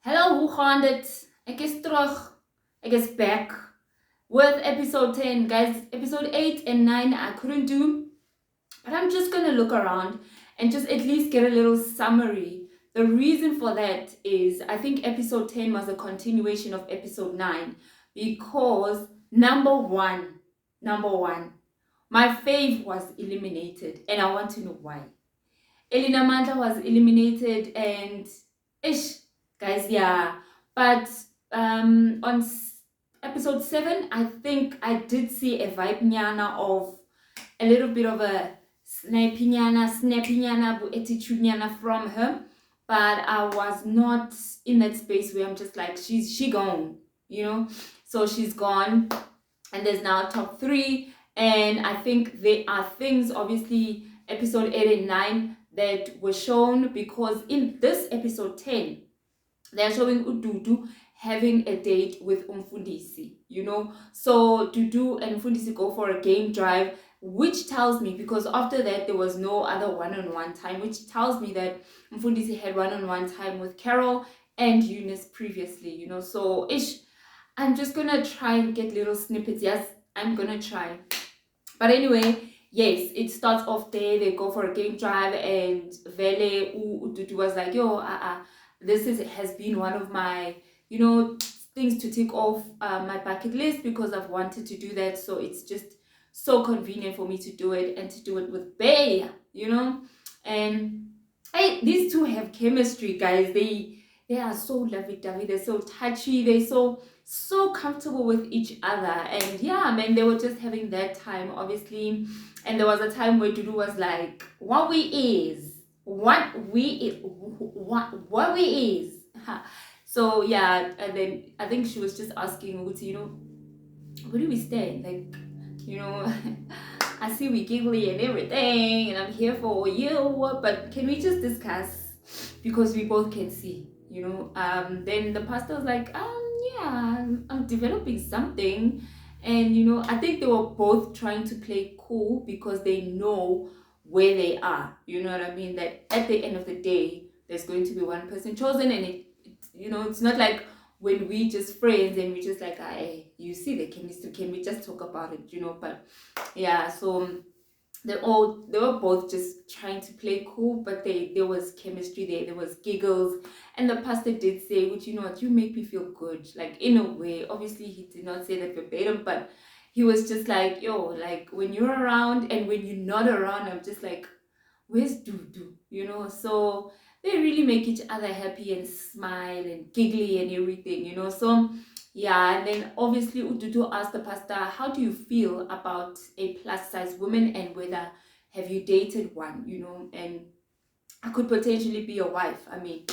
Hello, hoe gaan dit? Ek is terug. Ek is back with episode 10. Guys, episode 8 and 9 I couldn't do, but I'm just going to look around and just at least get a little summary. The reason for that is I think episode 10 was a continuation of episode 9 because number one, my fave was eliminated and I want to know why. Elina Manta was eliminated and ish, guys, yeah. But on episode 7, I think I did see a vibe nyana of a little bit of a snappy nyana, attitude nyana from her. But I was not in that space where I'm just like, she gone, you know? So she's gone, and there's now top 3. And I think there are things, obviously, episode 8 and 9 that were shown, because in this episode 10 they're showing Ududu having a date with Umfundisi, you know. So Dudu and Umfundisi go for a game drive, which tells me, because after that there was no other one-on-one time, which tells me that Umfundisi had one-on-one time with Carol and Eunice previously, you know. So I'm just gonna try and get little snippets. Yes, I'm gonna try. But anyway, yes, it starts off there. They go for a game drive, and Vele Ududu was like, yo, this has been one of my, you know, things to tick off my bucket list, because I've wanted to do that. So it's just so convenient for me to do it, and to do it with Bay, you know. And hey, these two have chemistry, guys. They are so lovey-dovey. They're so touchy. They're so comfortable with each other. And yeah, man, they were just having that time, obviously. And there was a time where Dudu was like, what we is. So yeah, and then I think she was just asking Uti, you know, where do we stand? Like, you know, I see we giggly and everything, and I'm here for you, but can we just discuss, because we both can see, you know. Then the pastor was like, yeah, I'm developing something. And you know, I think they were both trying to play cool, because they know where they are, you know what I mean, that at the end of the day there's going to be one person chosen. And it you know, it's not like when we just friends and we just like, hey, you see the chemistry, can we just talk about it, you know. But yeah, so they were both just trying to play cool, but there was chemistry there was giggles. And the pastor did say, which, you know what, you make me feel good, like, in a way. Obviously he did not say that verbatim, but he was just like, yo, like, when you're around and when you're not around, I'm just like, where's Dudu, you know. So they really make each other happy and smile and giggly and everything, you know. So yeah, and then obviously Ududu asked the pastor, how do you feel about a plus size woman, and whether have you dated one, you know, and I could potentially be your wife. I mean,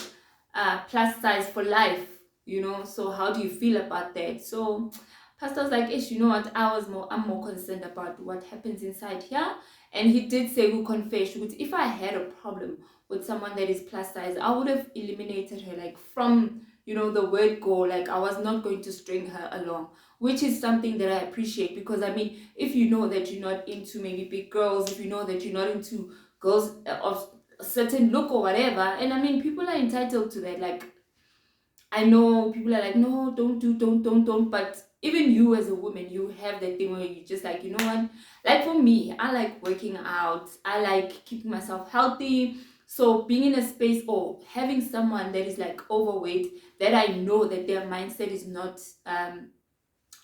plus size for life, you know. So how do you feel about that? So pastor was like, ish, you know what, I'm more concerned about what happens inside here. And he did say, who confessed, if I had a problem with someone that is plus size, I would have eliminated her, like, from, you know, the word go. Like, I was not going to string her along, which is something that I appreciate, because I mean, if you know that you're not into maybe big girls, if you know that you're not into girls of a certain look or whatever, and I mean, people are entitled to that. Like, I know people are like, no, don't. But even you as a woman, you have that thing where you just like, you know what? Like, for me, I like working out. I like keeping myself healthy. So being in a space or having someone that is like overweight, that I know that their mindset is not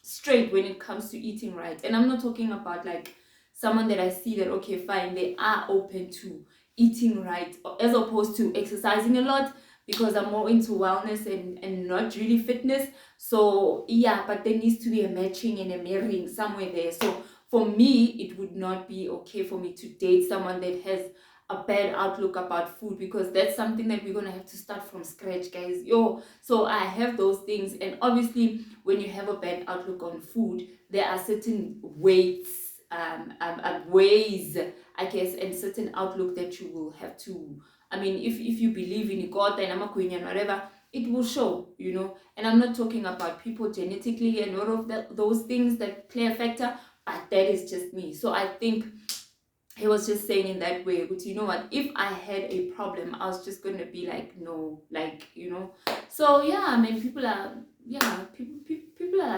straight when it comes to eating right. And I'm not talking about like someone that I see that, okay, fine, they are open to eating right, as opposed to exercising a lot, because I'm more into wellness and not really fitness. So yeah, but there needs to be a matching and a mirroring somewhere there. So for me, it would not be okay for me to date someone that has a bad outlook about food, because that's something that we're gonna have to start from scratch, guys. So I have those things. And obviously when you have a bad outlook on food, there are certain ways, I guess, and certain outlook that you will have to, I mean, if you believe in God and and whatever, it will show, you know. And I'm not talking about people genetically and all of those things that play a factor, but that is just me. So I think he was just saying in that way, but you know what, if I had a problem, I was just gonna be like, no, like, so yeah, I mean, people are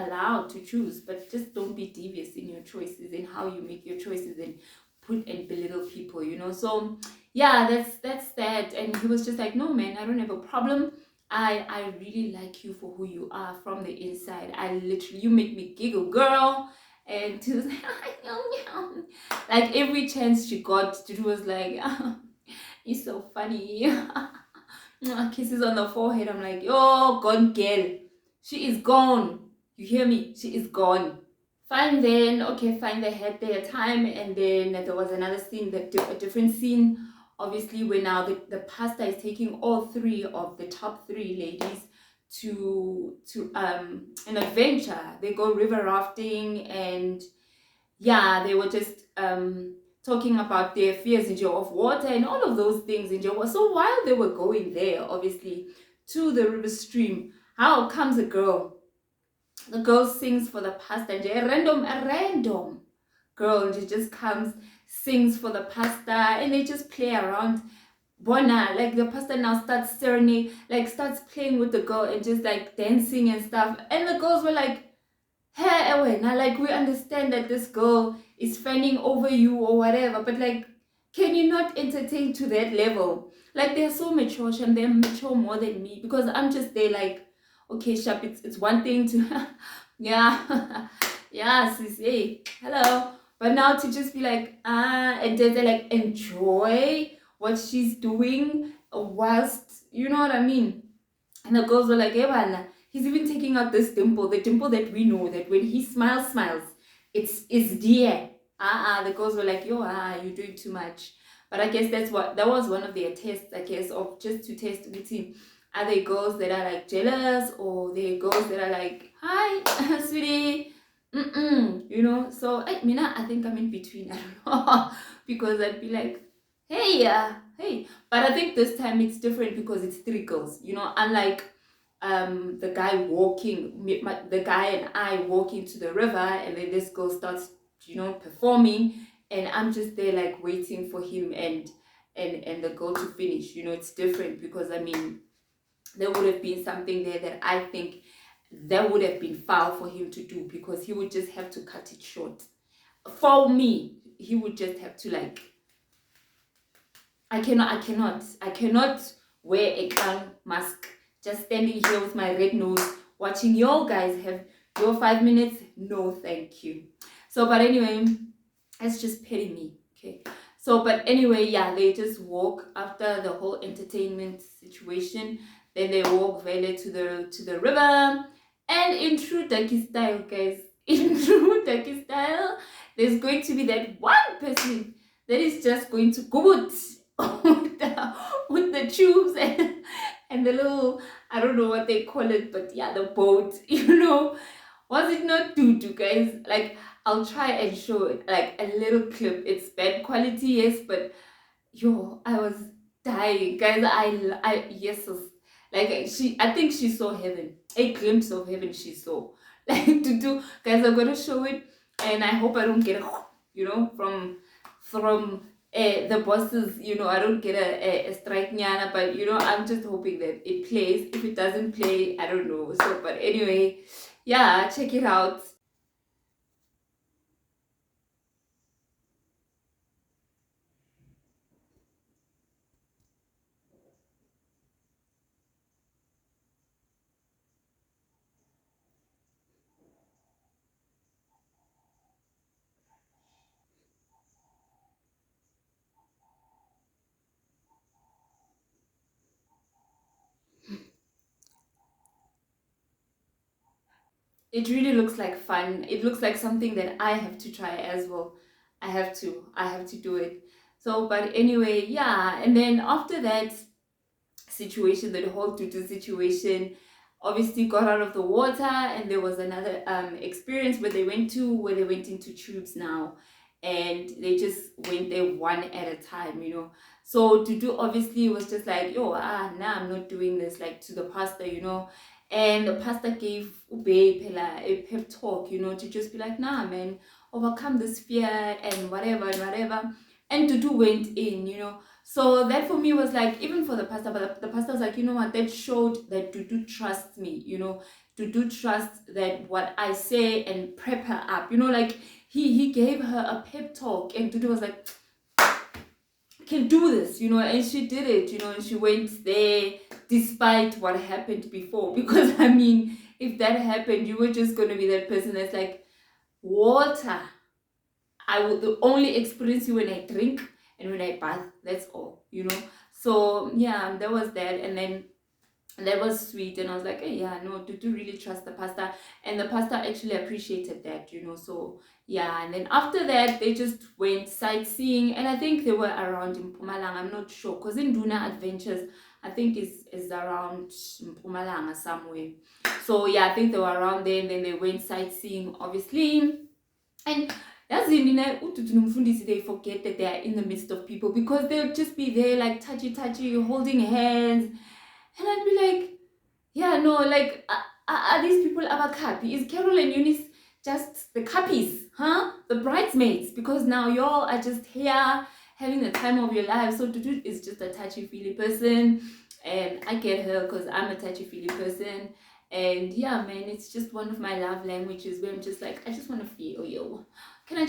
allowed to choose, but just don't be devious in your choices and how you make your choices and put and belittle people, so yeah, that's that. And he was just like, no man, I don't have a problem. I really like you for who you are from the inside. I literally, you make me giggle, girl. And he was like, like every chance she got, it was like, "You're so funny." Kisses on the forehead. I'm like, "Yo, gone girl. She is gone. You hear me? She is gone." Fine then. Okay, fine. They had their time, and then there was another scene, a different scene. Obviously, where now the pastor is taking all three of the top three ladies to an adventure. They go river rafting, and yeah, they were just talking about their fears in jail of water and all of those things in jail. So while they were going there, obviously, to the river stream, how comes the girl sings for the pastor, and a random girl, and she just comes, sings for the pastor, and they just play around. Bona, like the pastor now starts serenading, like starts playing with the girl and just like dancing and stuff, and the girls were like, hey, Ewen, now like we understand that this girl is fanning over you or whatever, but like, can you not entertain to that level? Like they're so mature, and they're mature more than me, because I'm just there like, okay, Shap, it's one thing to yeah, yeah, sis, hey, hello. But now to just be like, and then they like enjoy what she's doing whilst, you know what I mean? And the girls were like, hey, man, he's even taking out this dimple, the dimple that we know that when he smiles, it's dear. The girls were like, yo, you're doing too much. But I guess that was one of their tests, I guess, of just to test with him. Are they girls that are like jealous, or they girls that are like, hi, sweetie, So I think I'm in between. I don't know, because I'd be like, hey, hey. But I think this time it's different because it's three girls, unlike the guy the guy and I walking to the river, and then this girl starts, performing, and I'm just there like waiting for him and the girl to finish. It's different because I mean, there would have been something there that I think that would have been foul for him to do, because he would just have to cut it short. For me, he would just have to like, I cannot wear a clown mask, just standing here with my red nose, watching you guys have your 5 minutes. No, thank you. So, but anyway, it's just pity me, okay? So, but anyway, yeah, they just walk after the whole entertainment situation. Then they walk Vele to the river, and in true Ducky style, guys, in true Ducky style, there's going to be that one person that is just going to go with the tubes and the little, I don't know what they call it, but yeah, the boat, was it not doo guys? Like, I'll try and show it, like a little clip. It's bad quality, yes, but yo, I was dying, guys. Yes, like I think she saw heaven, a glimpse of heaven she saw. Like, to do, guys, I'm gonna show it, and I hope I don't get a, from the bosses, I don't get a strike nyana, but I'm just hoping that it plays. If it doesn't play, I don't know. So, but anyway, yeah, check it out. It really looks like fun. It looks like something that I have to try as well. I have to do it. So, but anyway, yeah. And then after that situation, the whole tutu situation, obviously got out of the water, and there was another experience where they went into tubes now, and they just went there one at a time, so Tutu obviously was just like, yo, nah, I'm not doing this, like, to the pastor, and the pastor gave Ube Pela a pep talk, to just be like, nah man, overcome this fear and whatever and whatever. and Dudu went in, So that for me was like, even for the pastor, but the pastor was like, you know what, that showed that Dudu trusts me, Dudu trusts that what I say and prep her up, like he gave her a pep talk, and Dudu was like, can do this, and she did it, and she went there despite what happened before. Because I mean, if that happened, you were just going to be that person that's like, water, I would only experience you when I drink and when I bath. That's all. So yeah, there was that, and then that was sweet, and I was like, hey, yeah, no, do really trust the pastor, and the pastor actually appreciated that. So yeah, and then after that they just went sightseeing, and I think they were around in Mpumalanga. I'm not sure, because in Duna Adventures, I think is around Mpumalanga somewhere. So yeah, I think they were around there, and then they went sightseeing, obviously. And yazi mina ududu nomfundisi, they forget that they are in the midst of people, because they'll just be there like touchy holding hands, and I'd be like, yeah, no, like, are these people abakapi? Is Carol and Eunice just the cappies, huh? The bridesmaids? Because now y'all are just here having the time of your life. So Dudu is just a touchy-feely person, and I get her because I'm a touchy-feely person. And yeah, man, it's just one of my love languages, where I'm just like, I just want to feel you. Can I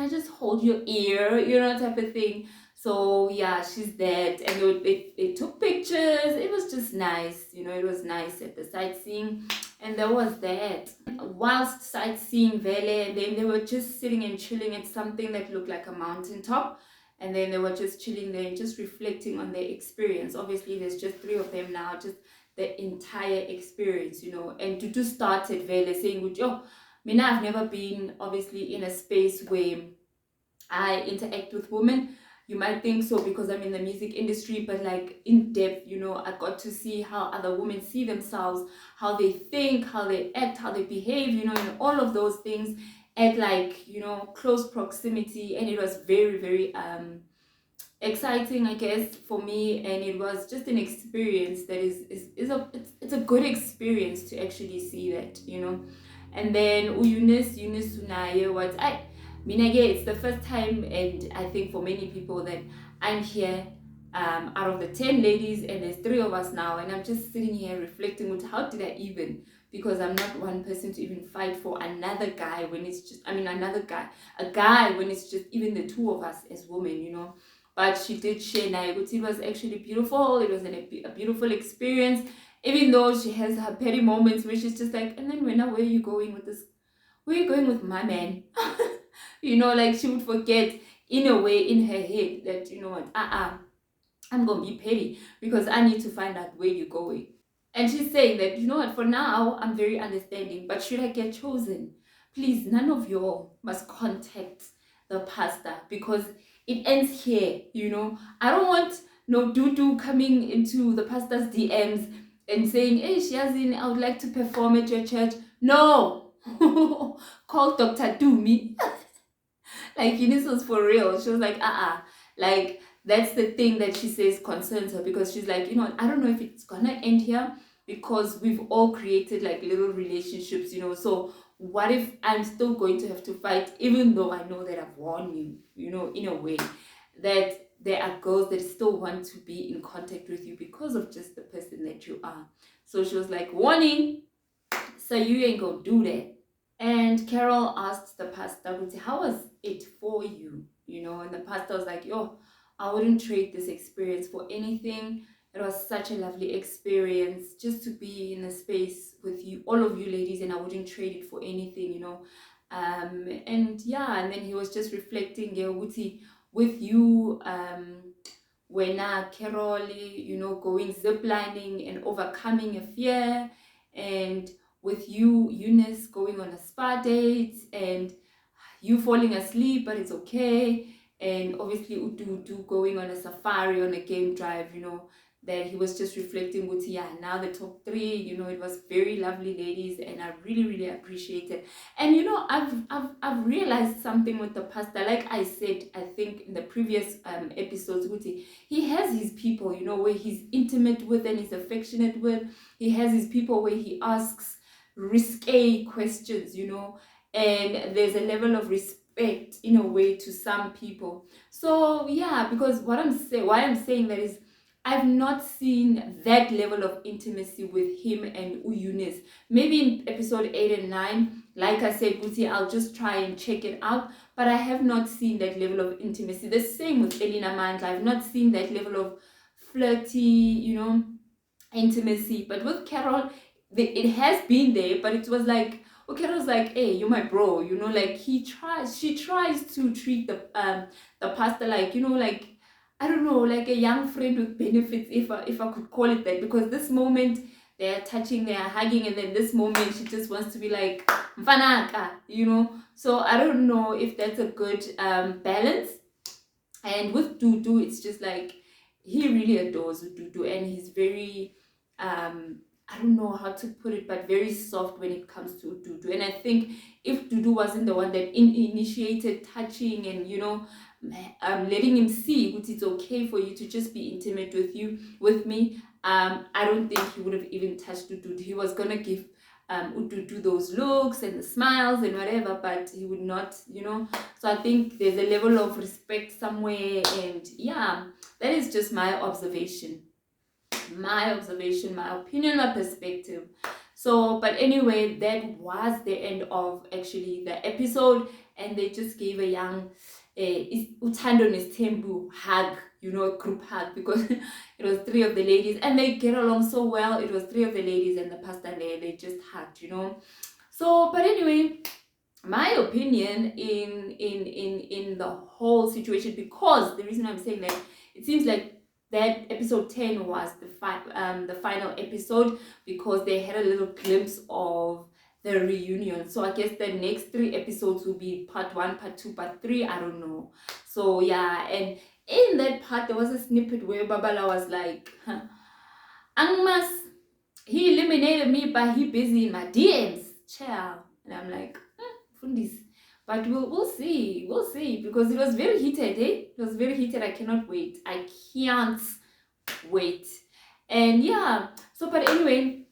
just hold your ear, type of thing. So yeah, she's dead, and they took pictures. It was just nice, it was nice at the sightseeing, and there was that. Whilst sightseeing Vele, and then they were just sitting and chilling at something that looked like a mountaintop, and then they were just chilling there and just reflecting on their experience. Obviously, there's just 3 of them now, just the entire experience, and to start at Vele saying, oh, Mina, I've never been obviously in a space where I interact with women. You might think so because I'm in the music industry, but like in depth, I got to see how other women see themselves, how they think, how they act, how they behave, and all of those things at like, close proximity. And it was very, very exciting, I guess, for me, and it was just an experience that it's a good experience to actually see that. And then Eunice Unaye, what I mean, again, it's the first time, and I think for many people, that I'm here out of the 10 ladies, and there's 3 of us now, and I'm just sitting here reflecting with how did I even, because I'm not one person to even fight for another guy when it's just, a guy when it's just even the 2 of us as women. But she did share Naiguti. It was actually beautiful. It was a beautiful experience, even though she has her petty moments where she's just like, and then where are you going with this? Where are you going with my man? Like she would forget in a way in her head that, what, I'm gonna be petty because I need to find out where you're going. And she's saying that, what, for now, I'm very understanding, but should I get chosen, please, none of y'all must contact the pastor, because it ends here, I don't want no doo-doo coming into the pastor's DMs and saying, hey, Shiazin, I would like to perform at your church. No! Call Dr. Doomy. Like, Eunice was for real. She was like, like, that's the thing that she says concerns her, because she's like, I don't know if it's gonna end here, because we've all created like little relationships, so what if I'm still going to have to fight, even though I know that I've won you, in a way, that there are girls that still want to be in contact with you because of just the person that you are. So she was like, warning, so you ain't gonna do that. And Carol asked the pastor, how was it for you? And the pastor was like, yo, I wouldn't trade this experience for anything. It was such a lovely experience just to be in a space with you, all of you ladies, and I wouldn't trade it for anything. And yeah, and then he was just reflecting, yeah, Wuti, with you, when Carol, going ziplining and overcoming a fear, and with you, Eunice, going on a spa date, and you falling asleep, but it's okay. And obviously Udu going on a safari, on a game drive, that he was just reflecting with, yeah, now the top 3, it was very lovely, ladies, and I really, really appreciate it. And I've realized something with the pastor. Like I said, I think in the previous episodes, Guti, he has his people, where he's intimate with and he's affectionate with. He has his people where he asks risque questions, and there's a level of disrespect in a way to some people. So yeah, because why I'm saying that is I've not seen that level of intimacy with him and Eunice. Maybe in episode 8 and 9, like I said, Guti, I'll just try and check it out. But I have not seen that level of intimacy. The same with Elena Mandla. I've not seen that level of flirty, intimacy. But with Carol, it has been there, but it was like, okay, Carol's like, hey, you're my bro, like she tries to treat the pastor like, like, I don't know, like a young friend with benefits, if I could call it that, because this moment they're touching, they're hugging, and then this moment she just wants to be like, mfanaka, So I don't know if that's a good balance. And with Dudu, it's just like he really adores Dudu, and he's very I don't know how to put it, but very soft when it comes to Dudu. And I think if Dudu wasn't the one that initiated touching and letting him see that it's okay for you to just be intimate with me, I don't think he would have even touched Dudu. He was gonna give Ududu those looks and the smiles and whatever, but he would not. So I think there's a level of respect somewhere, and yeah, that is just my observation, my opinion, my perspective. So, but anyway, that was the end of actually the episode, and they just gave a young Utando Nestembu hug, a group hug, because it was three of the ladies and they get along so well. It was three of the ladies and the pastor there, they just hugged. So, but anyway, my opinion in the whole situation, because the reason I'm saying that, it seems like that episode 10 was the final episode, because they had a little glimpse of the reunion. So I guess the next 3 episodes will be part 1, part 2, part 3, I don't know. So yeah, and in that part there was a snippet where Babala was like, Angmas, he eliminated me, but he busy in my DMs, child. And I'm like, Fundis. But we'll see, because it was very heated, eh? It was very heated. I cannot wait. I can't wait. And yeah, so but anyway,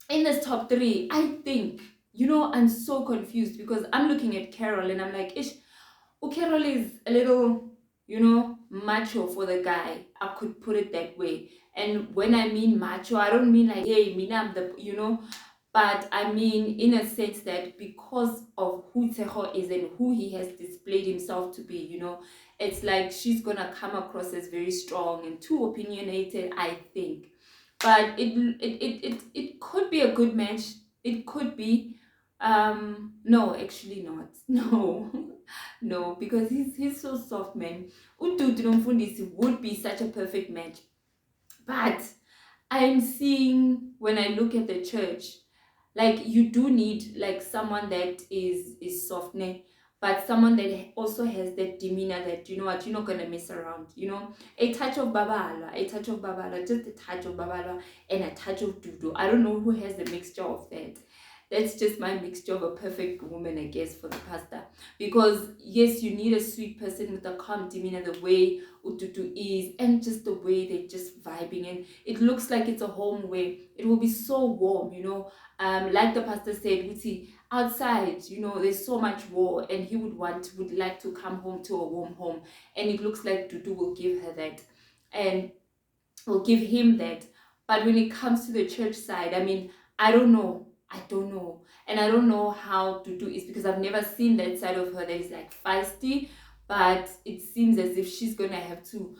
in this top 3, I think, I'm so confused, because I'm looking at Carol and I'm like, ish, Carol is a little, macho for the guy. I could put it that way. And when I mean macho, I don't mean like, hey, me, I'm the, but I mean in a sense that because of who Tejo is and who he has displayed himself to be, it's like she's gonna come across as very strong and too opinionated, I think. But it could be a good match. It could be. No, actually not. No. No, because he's so soft, man. Ududu Nomfundisi would be such a perfect match. But I'm seeing, when I look at the church, like, you do need like someone that is soft, ne? But someone that also has that demeanor that, you know what, you're not gonna mess around, a touch of babala, just a touch of babala and a touch of Dudu. I don't know who has the mixture of that. That's just my mixture of a perfect woman, I guess, for the pastor. Because yes, you need a sweet person with a calm demeanor, the way Ututu is, and just the way they're just vibing, and it looks like it's a home where it will be so warm, like the pastor said, Uti, outside, there's so much war, and he would like to come home to a warm home, and it looks like Dudu will give her that, and will give him that. But when it comes to the church side, I mean, I don't know. And I don't know how to do it, because I've never seen that side of her that is like feisty, but it seems as if she's gonna have to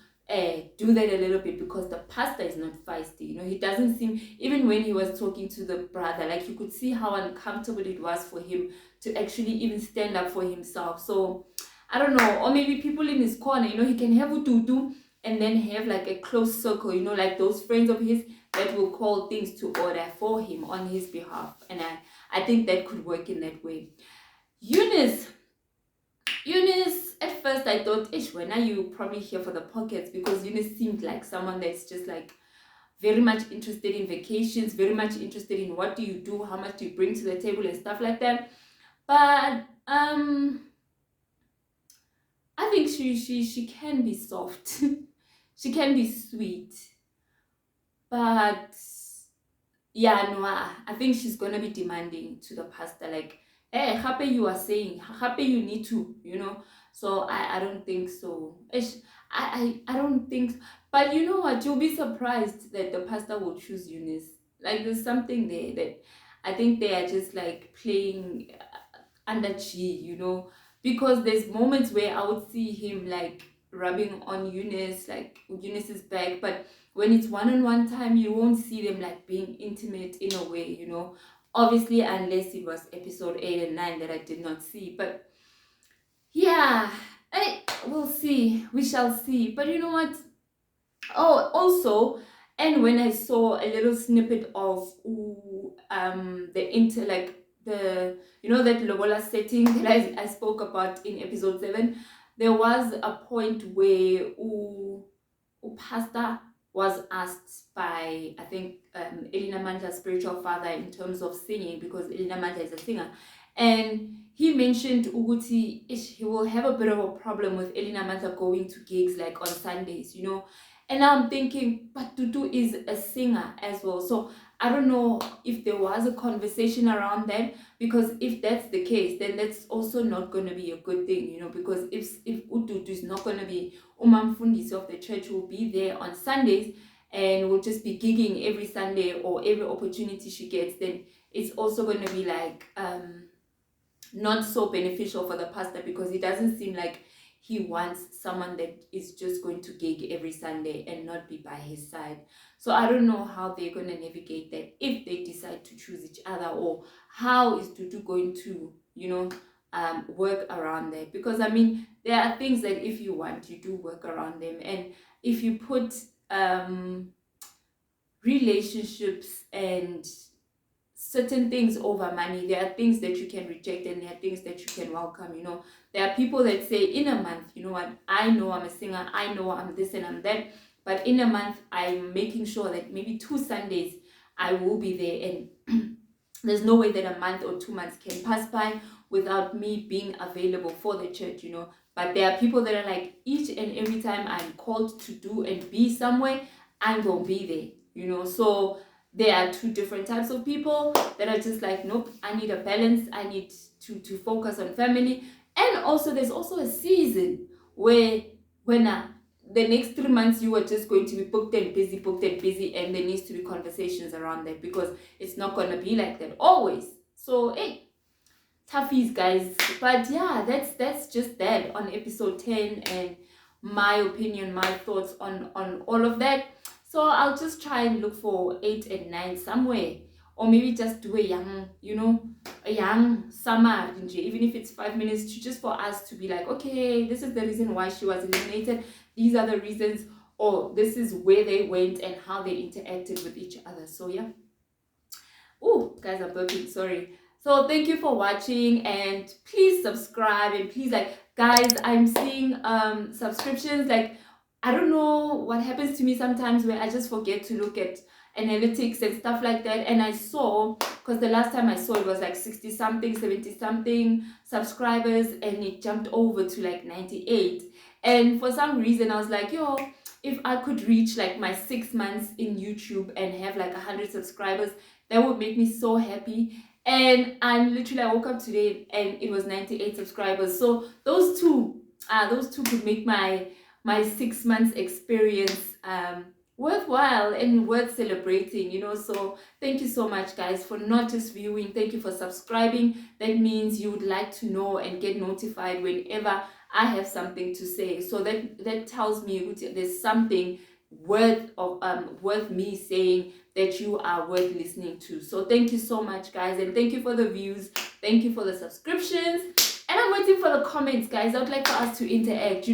do that a little bit, because the pastor is not feisty. He doesn't seem, even when he was talking to the brother, like, you could see how uncomfortable it was for him to actually even stand up for himself. So I don't know, or maybe people in his corner, he can have Ututu and then have like a close circle, like those friends of his that will call things to order for him on his behalf. And I think that could work in that way. Eunice, at first I thought, ish, when are you probably here for the pockets? Because Eunice seemed like someone that's just like very much interested in vacations, very much interested in what do you do, how much do you bring to the table and stuff like that. But I think she can be soft. She can be sweet. But yeah, no, I think she's gonna be demanding to the pastor. Like, hey, happy you are saying, happy you need to, So I don't think so. I don't think, but you know what? You'll be surprised that the pastor will choose Eunice. Like there's something there that I think they are just like playing under G, because there's moments where I would see him like rubbing on Eunice, like Eunice's back, but when it's one-on-one time, you won't see them like being intimate in a way, obviously, unless it was episode 8 and 9 that I did not see. But yeah, we'll see. We shall see. But you know what? Oh, also, and when I saw a little snippet of the inter like the that lobola setting that I spoke about in episode 7, there was a point where pastor was asked by, I think, Elina Manja's spiritual father in terms of singing, because Elina Manja is a singer, and he mentioned Uguti he will have a bit of a problem with Elina Manja going to gigs like on Sundays, and now I'm thinking, but Tutu is a singer as well, so I don't know if there was a conversation around that, because if that's the case, then that's also not going to be a good thing, because if Ututu is not going to be Umamfundisi of the church, will be there on Sundays and will just be gigging every Sunday or every opportunity she gets, then it's also going to be like not so beneficial for the pastor, because it doesn't seem like he wants someone that is just going to gig every Sunday and not be by his side. So I don't know how they're going to navigate that if they decide to choose each other, or how is Tutu going to, work around that. Because I mean, there are things that if you want, you do work around them. And if you put relationships and certain things over money, there are things that you can reject and there are things that you can welcome. There are people that say, in a month, you know what, I know I'm a singer, I know I'm this and I'm that, but in a month I'm making sure that maybe 2 Sundays I will be there, and there's no way that a month or 2 months can pass by without me being available for the church. But there are people that are like, each and every time I'm called to do and be somewhere, I'm gonna be there. So there are 2 different types of people that are just like, nope, I need a balance, I need to focus on family. And also there's also a season where when the next 3 months you are just going to be booked and busy, and there needs to be conversations around that, because it's not going to be like that always. So hey, toughies, guys. But yeah, that's just that on episode 10, and my opinion, my thoughts on all of that. So I'll just try and look for 8 and 9 somewhere, or maybe just do a young summer, even if it's 5 minutes, just for us to be like, okay, this is the reason why she was eliminated, these are the reasons, or this is where they went and how they interacted with each other. So yeah. Oh, guys, I'm burping, sorry. So thank you for watching, and please subscribe, and please, like, guys, I'm seeing subscriptions, like, I don't know what happens to me sometimes where I just forget to look at analytics and stuff like that. And I saw, because the last time I saw it was like 60 something, 70 something subscribers, and it jumped over to like 98. And for some reason I was like, yo, if I could reach like my 6 months in YouTube and have like 100 subscribers, that would make me so happy. And I woke up today and it was 98 subscribers. So those two could make my 6 months experience worthwhile and worth celebrating. So thank you so much, guys, for not just viewing. Thank you for subscribing. That means you would like to know and get notified whenever I have something to say. So that tells me there's something worth me saying, that you are worth listening to. So thank you so much, guys, and thank you for the views, thank you for the subscriptions, and I'm waiting for the comments, guys. I would like for us to interact.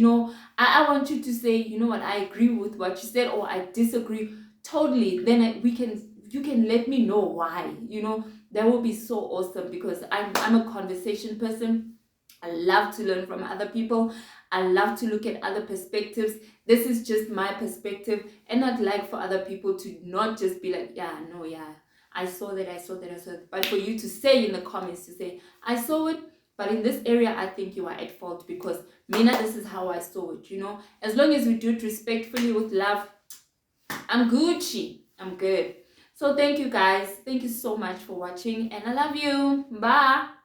I want you to say, you know what, I agree with what you said, or I disagree totally. Then you can let me know why. That will be so awesome, because I'm a conversation person. I love to learn from other people. I love to look at other perspectives. This is just my perspective, and I'd like for other people to not just be like, yeah, no, yeah, I saw that, but for you to say in the comments, to say, I saw it, but in this area, I think you are at fault, because Mina, this is how I saw it. As long as we do it respectfully with love, I'm Gucci. I'm good. So thank you, guys. Thank you so much for watching, and I love you. Bye.